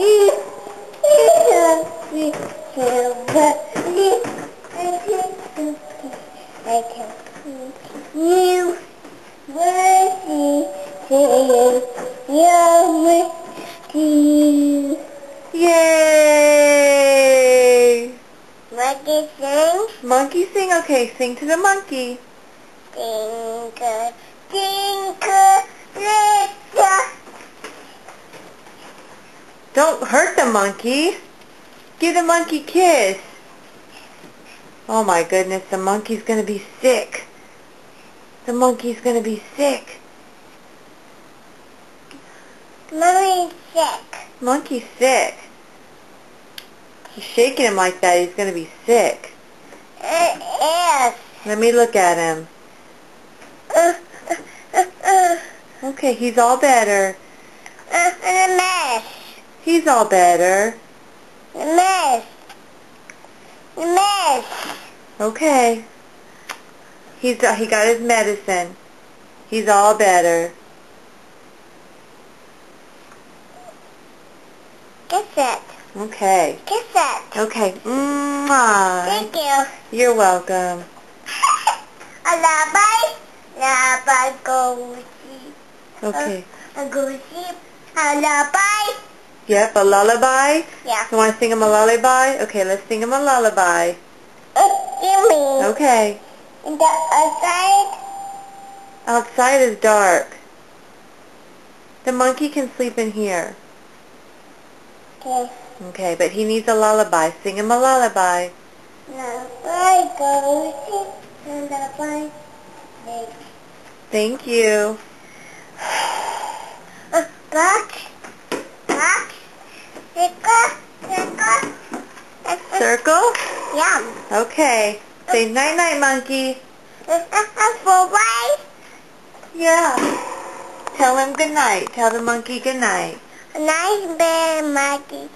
You Yay! Monkey sing. Monkey sing? Okay, sing to the monkey. Tinker, tinker, little. Don't hurt the monkey. Give the monkey a kiss. Oh my goodness, the monkey's gonna be sick. The monkey's gonna be sick. Mommy's sick. Monkey's sick. He's shaking him like that, he's gonna be sick. Yes. Let me look at him. Okay, he's all better. And a mess. He's all better. A mess. A mess. Okay. He got his medicine. He's all better. Kiss it. Okay. Kiss it. Okay. Mwah. Thank you. You're welcome. Alabay. Alabay go sheep. Okay. Go sheep. Alabay. Yep, a lullaby? Yeah. You want to sing him a lullaby? Okay, let's sing him a lullaby. You mean Okay. the outside? Outside is dark. The monkey can sleep in here. Okay. Okay, but he needs a lullaby. Sing him a lullaby. Alabay go sheep. Alabay. Thank you. Box. Box. Circle. Circle? Yeah. Okay. Say night-night, monkey. For why? Yeah. Tell him good night. Tell the monkey good night. Nice bear, Maggie.